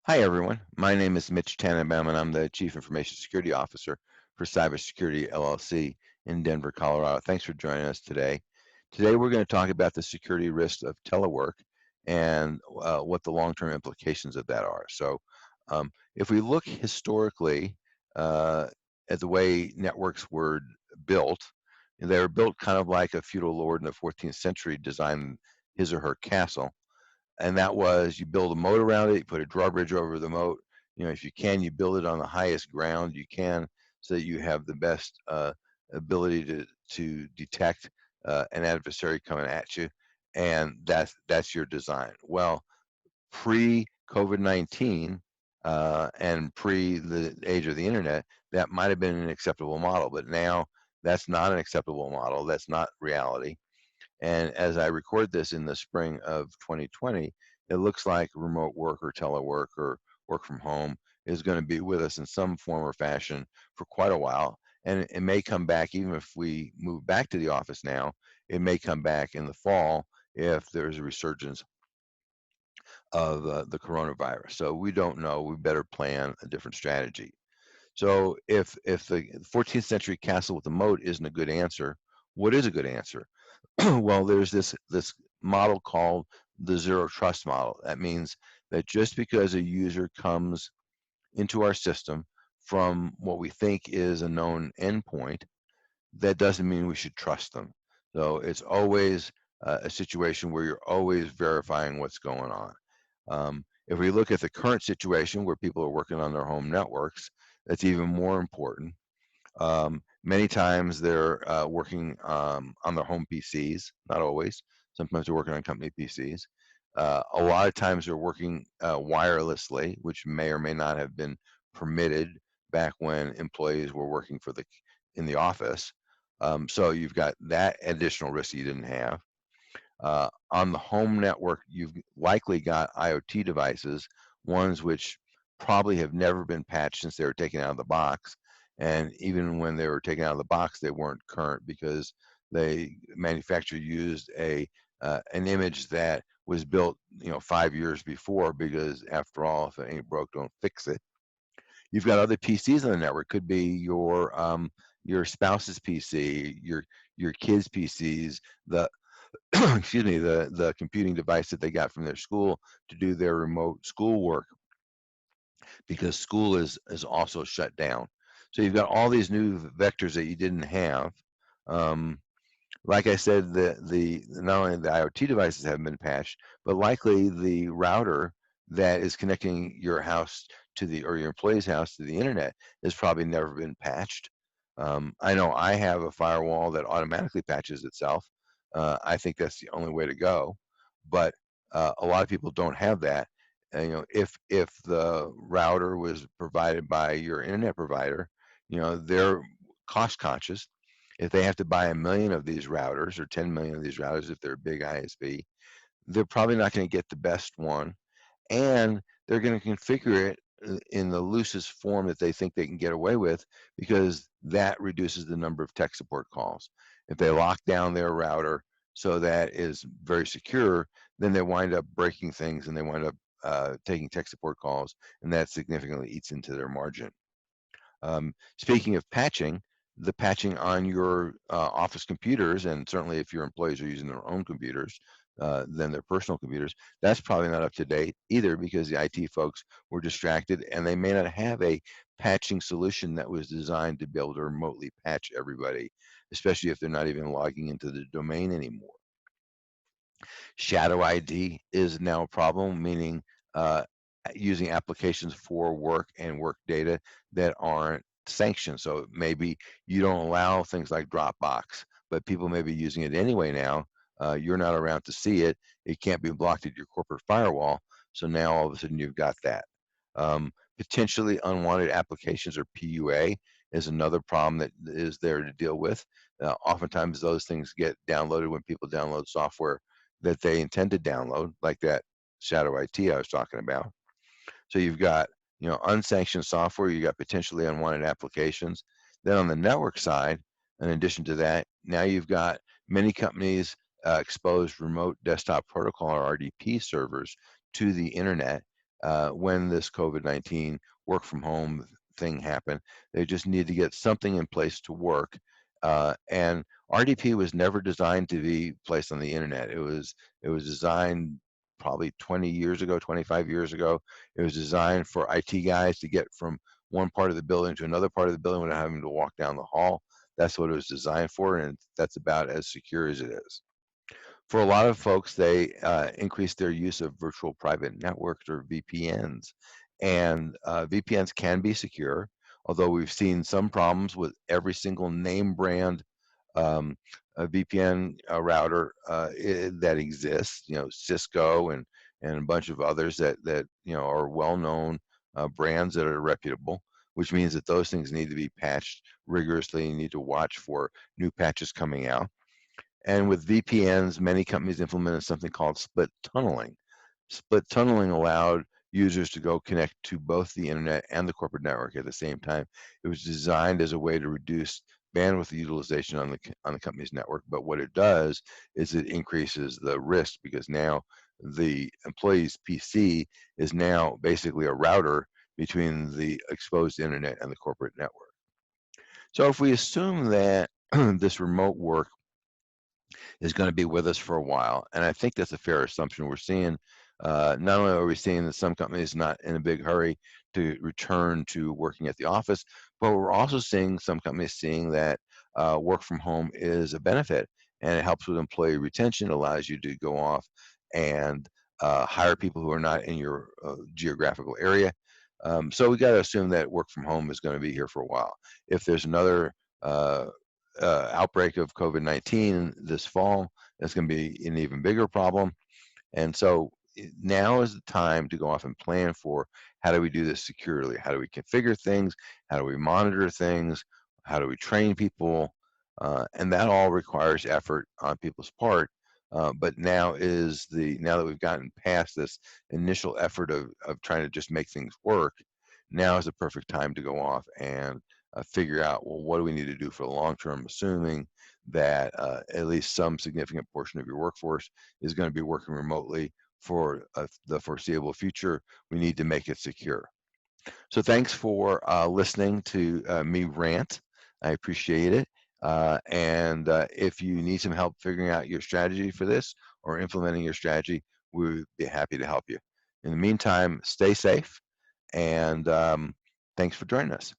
Hi, everyone. My name is Mitch Tanenbaum, and I'm the Chief Information Security Officer for Cybersecurity LLC in Denver, Colorado. Thanks for joining us today. Today, we're going to talk about the security risks of telework and what the long-term implications of that are. If we look historically uh, at the way networks were built, they were built kind of like a feudal lord in the 14th century designed his or her castle, and that was you build a moat around it, you put a drawbridge over the moat. You know, if you can, you build it on the highest ground you can, so that you have the best ability to detect an adversary coming at you, and that's your design. Well, pre COVID-19 and pre the age of the internet, that might have been an acceptable model, but now that's not an acceptable model. That's not reality. And as I record this in the spring of 2020, it looks like remote work or telework or work from home is going to be with us in some form or fashion for quite a while. And it may come back, even if we move back to the office now, it may come back in the fall if there's a resurgence of the coronavirus. So we don't know. We better plan a different strategy. So if the 14th century castle with the moat isn't a good answer, what is a good answer? Well, there's this model called the zero trust model. That means that just because a user comes into our system from what we think is a known endpoint, that doesn't mean we should trust them. So it's always a situation where you're always verifying what's going on. If we look at the current situation where people are working on their home networks, that's even more important. Many times they're working on their home PCs, not always. Sometimes they're working on company PCs. A lot of times they're working wirelessly, which may or may not have been permitted back when employees were working in the office. So you've got that additional risk you didn't have. On the home network, you've likely got IoT devices, ones which probably have never been patched since they were taken out of the box. And even when they were taken out of the box, they weren't current because the manufacturer used an image that was built, 5 years before. Because after all, if it ain't broke, don't fix it. You've got other PCs on the network. Could be your spouse's PC, your kids' PCs, the excuse me, the computing device that they got from their school to do their remote school work, because school is also shut down. So you've got all these new vectors that you didn't have. Um, like I said, the not only the IoT devices haven't been patched, but likely the router that is connecting your house to the or your employee's house to the internet has probably never been patched. I know I have a firewall that automatically patches itself. I think that's the only way to go, but a lot of people don't have that. And, if the router was provided by your internet provider, they're cost conscious. If they have to buy 1 million of these routers or 10 million of these routers, if they're a big ISP, they're probably not going to get the best one, and they're going to configure it in the loosest form that they think they can get away with, because that reduces the number of tech support calls. If they lock down their router so that is very secure, then they wind up breaking things and they wind up taking tech support calls, and that significantly eats into their margin. Speaking of patching, the patching on your office computers, and certainly if your employees are using their own computers than their personal computers, that's probably not up to date either, because the IT folks were distracted and they may not have a patching solution that was designed to be able to remotely patch everybody, especially if they're not even logging into the domain anymore. Shadow ID is now a problem, meaning uh, using applications for work and work data that aren't sanctioned. So maybe you don't allow things like Dropbox, but people may be using it anyway now. You're not around to see it. It can't be blocked at your corporate firewall. So now all of a sudden you've got that. Potentially unwanted applications, or PUA, is another problem that is there to deal with. Oftentimes those things get downloaded when people download software that they intend to download, like that shadow IT I was talking about. So you've got, unsanctioned software, you got potentially unwanted applications. Then on the network side, in addition to that, now you've got many companies exposed remote desktop protocol, or RDP servers, to the internet. when this COVID-19 work from home thing happened. They just need to get something in place to work. And RDP was never designed to be placed on the internet. It was designed probably 20 years ago, 25 years ago. It was designed for IT guys to get from one part of the building to another part of the building without having to walk down the hall. That's what it was designed for, and that's about as secure as it is. For a lot of folks, they increase their use of virtual private networks or VPNs. And VPNs can be secure, although we've seen some problems with every single name brand a VPN router that exists. Cisco and a bunch of others that are well-known brands that are reputable, which means that those things need to be patched rigorously. You need to watch for new patches coming out. And with VPNs, many companies implemented something called split tunneling. Split tunneling allowed users to go connect to both the internet and the corporate network at the same time. It was designed as a way to reduce bandwidth utilization on the company's network, but what it does is it increases the risk, because now the employee's PC is now basically a router between the exposed internet and the corporate network. So if we assume that this remote work is going to be with us for a while, and I think that's a fair assumption. We're seeing, not only are we seeing that some companies not in a big hurry to return to working at the office, but we're also seeing some companies seeing that work from home is a benefit, and it helps with employee retention, allows you to go off and hire people who are not in your geographical area. So we got to assume that work from home is going to be here for a while. If there's another uh, outbreak of COVID-19 this fall, that's going to be an even bigger problem. And so now is the time to go off and plan for, how do we do this securely? How do we configure things? How do we monitor things? How do we train people? And that all requires effort on people's part. But now that we've gotten past this initial effort of trying to just make things work, now is the perfect time to go off and figure out, well, what do we need to do for the long term, assuming that at least some significant portion of your workforce is going to be working remotely for the foreseeable future. We need to make it secure. So thanks for listening to me rant. I appreciate it. And if you need some help figuring out your strategy for this or implementing your strategy, we would be happy to help you. In the meantime, stay safe, and thanks for joining us.